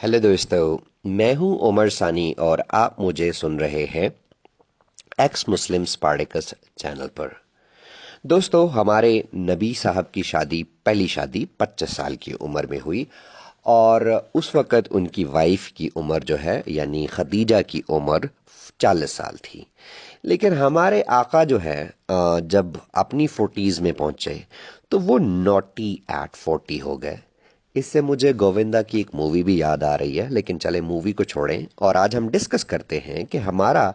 Hello दोस्तों, मैं हूं उमर सानी और आप मुझे सुन रहे हैं एक्स मुस्लिम स्पार्टकस चैनल पर। दोस्तों, हमारे नबी साहब की शादी, पहली शादी 25 साल की उम्र में हुई और उस वक़्त उनकी वाइफ की उम्र जो है यानी खदीजा की उम्र 40 साल थी। लेकिन हमारे आका जो है जब अपनी 40s में पहुंचे तो वो नॉटी एट 40 हो गए। इससे मुझे गोविंदा की एक मूवी भी याद आ रही है, लेकिन चले मूवी को छोड़ें और आज हम डिस्कस करते हैं कि हमारा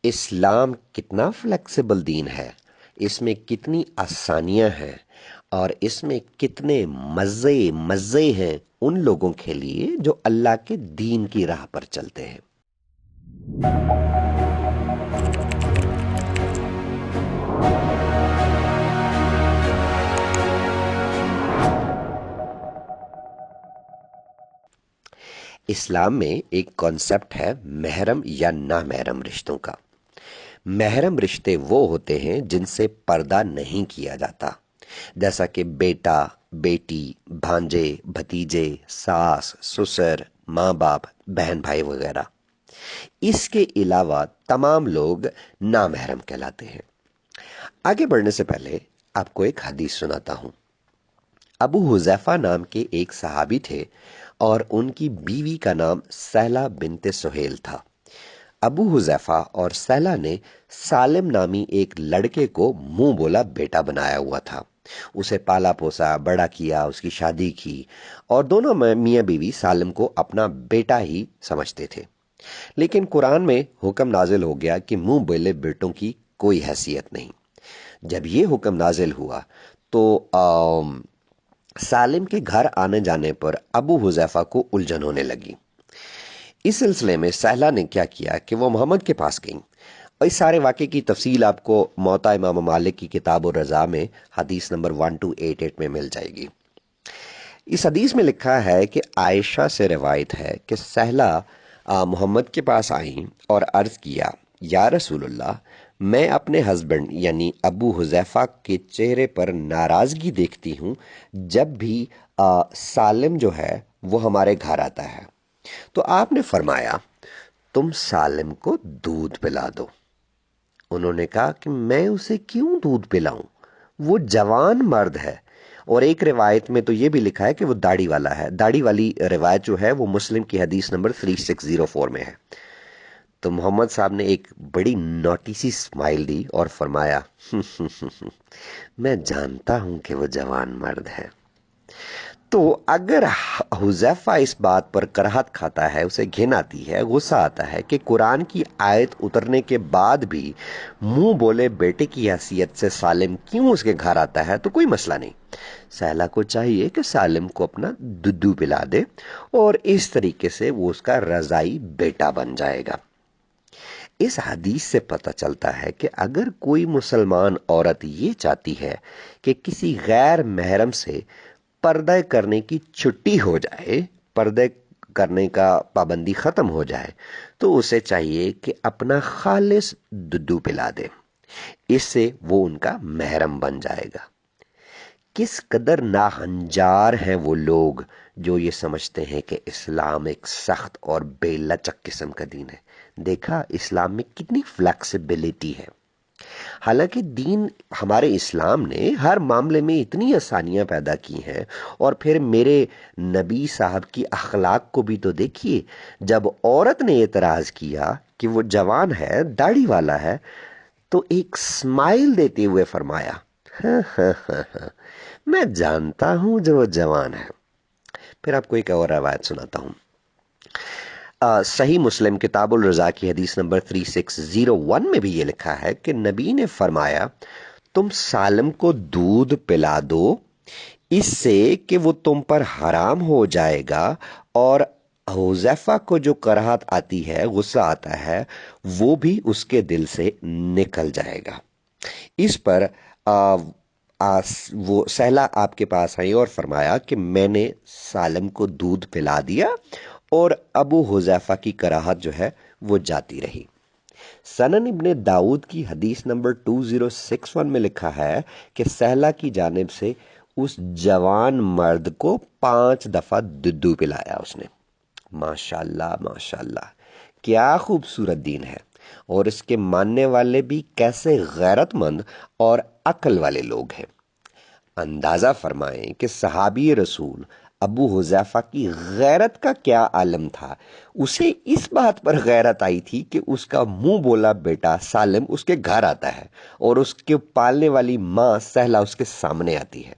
इस्लाम कितना फ्लेक्सिबल दीन है, इसमें कितनी आसानियां हैं और इसमें कितने मज़े मज़े हैं उन लोगों के लिए जो अल्लाह के दीन की राह पर चलते हैं। इस्लाम में एक कॉन्सेप्ट है महरम या ना महरम रिश्तों का। महरम रिश्ते वो होते हैं जिनसे पर्दा नहीं किया जाता, जैसा कि बेटा, बेटी, भांजे, भतीजे, सास, ससुर, माँ बाप, बहन भाई वगैरह। इसके अलावा तमाम लोग नामहरम कहलाते हैं। आगे बढ़ने से पहले आपको एक हदीस सुनाता हूँ। अबू हुज़ैफा नाम के एक सहाबी थे और उनकी बीवी का नाम सहला बिनते सुहेल था। अबू हुज़ैफा और सहला ने सालिम नामी एक लड़के को मुंह बोला बेटा बनाया हुआ था। उसे पाला पोसा, बड़ा किया, उसकी शादी की और दोनों मियाँ बीवी सालिम को अपना बेटा ही समझते थे। लेकिन कुरान में हुक्म नाजिल हो गया कि मुंह बोले बेटों की कोई हैसियत नहीं। जब ये हुक्म नाजिल हुआ तो सालिम के घर आने जाने पर अबू हुज़ैफा को उलझन होने लगी। इस सिलसिले में सहला ने क्या किया कि वो मोहम्मद के पास गई और इस सारे वाक़े की तफसील आपको मौता इमाम मालिक की किताब और रज़ा में हदीस नंबर 1288 में मिल जाएगी। इस हदीस में लिखा है कि आयशा से रिवायत है कि सहला मोहम्मद के पास आई और अर्ज़ किया, या रसूलुल्लाह, मैं अपने हस्बैंड यानी अबू हुज़ैफा के चेहरे पर नाराज़गी देखती हूँ जब भी सालिम जो है वो हमारे घर आता है। तो आपने फरमाया, तुम सालिम को दूध पिला दो। उन्होंने कहा कि मैं उसे क्यों दूध पिलाऊं, वो जवान मर्द है। और एक रिवायत में तो ये भी लिखा है कि वो दाढ़ी वाला है। दाढ़ी वाली रिवायत जो है वो मुस्लिम की हदीस नंबर 3604 में है। तो मोहम्मद साहब ने एक बड़ी नोटी सी स्माइल दी और फरमाया, मैं जानता हूं कि वो जवान मर्द है। तो अगर हुज़ैफा इस बात पर कराहत खाता है, उसे घिन आती है, गुस्सा आता है कि कुरान की आयत उतरने के बाद भी मुंह बोले बेटे की हैसियत से सालिम क्यों उसके घर आता है, तो कोई मसला नहीं। सहला को चाहिए कि सालिम को अपना दुद्धू पिला दे और इस तरीके से वो उसका रजाई बेटा बन जाएगा। इस हदीस से पता चलता है कि अगर कोई मुसलमान औरत ये चाहती है कि किसी गैर महरम से पर्दा करने की छुट्टी हो जाए, पर्दे करने का पाबंदी खत्म हो जाए, तो उसे चाहिए कि अपना खालिस दुद्धू पिला दे। इससे वो उनका महरम बन जाएगा। किस कदर नाहंजार हैं वो लोग जो ये समझते हैं कि इस्लाम एक सख्त और बेलचक किस्म का दीन है। देखा इस्लाम में कितनी फ्लेक्सिबिलिटी है। हालांकि दीन, हमारे इस्लाम ने हर मामले में इतनी आसानियां पैदा की हैं। और फिर मेरे नबी साहब की अखलाक को भी तो देखिए। जब औरत ने एतराज किया कि वो जवान है, दाढ़ी वाला है, तो एक स्माइल देते हुए फरमाया, हाँ हाँ हाँ हाँ, मैं जानता हूं जो वो जवान है। फिर आपको एक और रवायत सुनाता हूं। सही मुस्लिम किताबुल रज़ा की हदीस नंबर 3601 में भी ये लिखा है कि नबी ने फरमाया, तुम सालिम को दूध पिला दो, इससे कि वो तुम पर हराम हो जाएगा और हुज़ैफा को जो कराहत आती है, गुस्सा आता है, वो भी उसके दिल से निकल जाएगा। इस पर वो सहला आपके पास आई और फरमाया कि मैंने सालिम को दूध पिला दिया और अबू हुज़ैफा की कराहत जो है वो जाती रही। सनन इब्ने दाऊद की हदीस नंबर 2061 में लिखा है कि सहला की जानिब से उस जवान मर्द को 5 दफा दुद्धू पिलाया उसने। ماشاءاللہ ماشاءاللہ، کیا خوبصورت دین ہے، اور اس کے ماننے والے بھی کیسے غیرت مند اور عقل والے لوگ ہیں۔ اندازہ فرمائیں کہ صحابی رسول ابو حذیفہ کی غیرت کا کیا عالم تھا۔ اسے اس بات پر غیرت آئی تھی کہ اس کا منہ بولا بیٹا سالم اس کے گھر آتا ہے اور اس کے پالنے والی ماں سہلہ اس کے سامنے آتی ہے،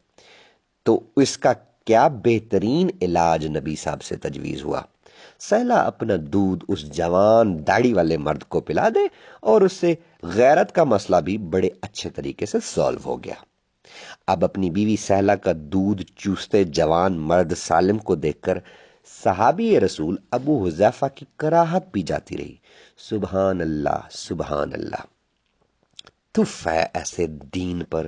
تو اس کا کیا بہترین علاج نبی صاحب سے تجویز ہوا۔ سہلہ اپنا دودھ اس جوان داڑھی والے مرد کو پلا دے اور اس سے غیرت کا مسئلہ بھی بڑے اچھے طریقے سے سالو ہو گیا۔ اب اپنی بیوی سہلہ کا دودھ چوستے جوان مرد سالم کو دیکھ کر صحابی رسول ابو حذیفہ کی کراہت بھی جاتی رہی۔ سبحان اللہ سبحان اللہ، تف ہے ایسے دین پر،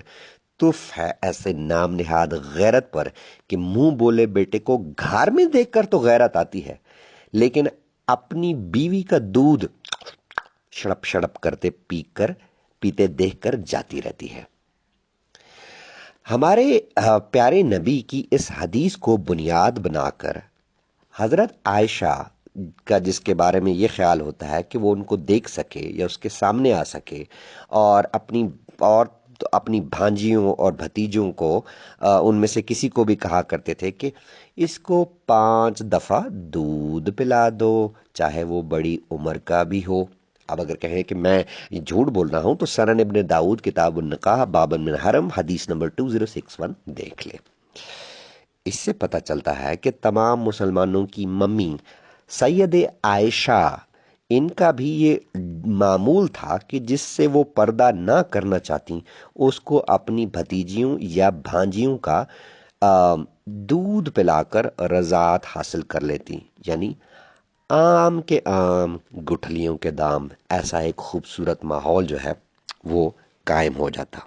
تف ہے ایسے نام نہاد غیرت پر کہ منہ بولے بیٹے کو گھر میں دیکھ کر تو غیرت آتی ہے، لیکن اپنی بیوی کا دودھ شڑپ شڑپ کرتے پیتے دیکھ کر جاتی رہتی ہے۔ ہمارے پیارے نبی کی اس حدیث کو بنیاد بنا کر حضرت عائشہ کا جس کے بارے میں یہ خیال ہوتا ہے کہ وہ ان کو دیکھ سکے یا اس کے سامنے آ سکے، اور اپنی بھانجیوں اور بھتیجوں کو ان میں سے کسی کو بھی کہا کرتے تھے کہ اس کو 5 دفعہ دودھ پلا دو، چاہے وہ بڑی عمر کا بھی ہو۔ اب اگر کہیں کہ میں جھوٹ بول رہا ہوں تو سنن ابن داؤد کتاب النکاح باب من حرم حدیث نمبر 2061 دیکھ لے۔ اس سے پتہ چلتا ہے کہ تمام مسلمانوں کی ممی سید عائشہ، ان کا بھی یہ معمول تھا کہ جس سے وہ پردہ نہ کرنا چاہتی اس کو اپنی بھتیجیوں یا بھانجیوں کا دودھ پلا کر رضاعت حاصل کر لیتی، یعنی آم کے آم گٹھلیوں کے دام، ایسا ایک خوبصورت ماحول جو ہے وہ قائم ہو جاتا۔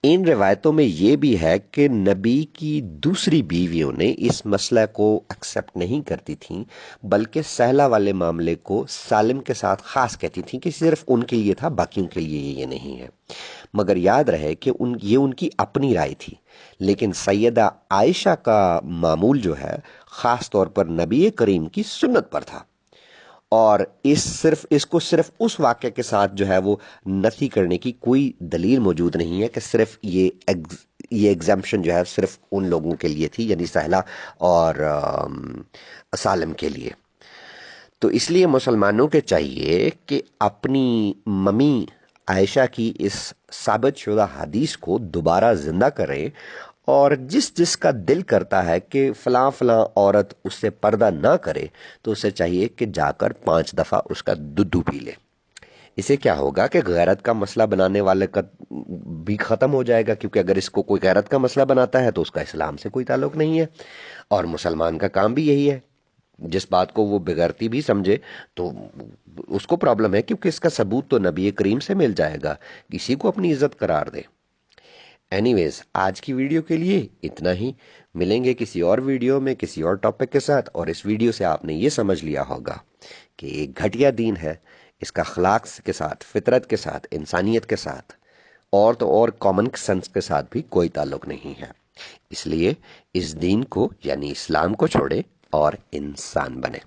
ان روایتوں میں یہ بھی ہے کہ نبی کی دوسری بیویوں نے اس مسئلہ کو ایکسیپٹ نہیں کرتی تھیں، بلکہ سہلہ والے معاملے کو سالم کے ساتھ خاص کہتی تھیں کہ صرف ان کے لیے تھا، باقیوں کے لیے یہ نہیں ہے۔ مگر یاد رہے کہ یہ ان کی اپنی رائے تھی، لیکن سیدہ عائشہ کا معمول جو ہے خاص طور پر نبی کریم کی سنت پر تھا، اور اس کو صرف اس واقعے کے ساتھ جو ہے وہ نفی کرنے کی کوئی دلیل موجود نہیں ہے کہ صرف یہ ایگزمپشن جو ہے صرف ان لوگوں کے لیے تھی، یعنی سہلہ اور سالم کے لیے۔ تو اس لیے مسلمانوں کے چاہیے کہ اپنی ممی عائشہ کی اس ثابت شدہ حدیث کو دوبارہ زندہ کریں، اور جس کا دل کرتا ہے کہ فلاں فلاں عورت اس سے پردہ نہ کرے تو اسے چاہیے کہ جا کر 5 دفعہ اس کا دودھ پی لے۔ اسے کیا ہوگا کہ غیرت کا مسئلہ بنانے والے کا بھی ختم ہو جائے گا، کیونکہ اگر اس کو کوئی غیرت کا مسئلہ بناتا ہے تو اس کا اسلام سے کوئی تعلق نہیں ہے، اور مسلمان کا کام بھی یہی ہے۔ جس بات کو وہ بغیرتی بھی سمجھے تو اس کو پرابلم ہے، کیونکہ اس کا ثبوت تو نبی کریم سے مل جائے گا، کسی کو اپنی عزت قرار دے۔ اینی ویز، آج کی ویڈیو کے لیے اتنا ہی، ملیں گے کسی اور ویڈیو میں کسی اور ٹاپک کے ساتھ، اور اس ویڈیو سے آپ نے یہ سمجھ لیا ہوگا کہ ایک گھٹیا دین ہے، اس کا اخلاق کے ساتھ، فطرت کے ساتھ، انسانیت کے ساتھ اور تو اور کامن سینس کے ساتھ بھی کوئی تعلق نہیں ہے۔ اس لیے اس دین کو یعنی اسلام کو چھوڑے اور انسان بنے۔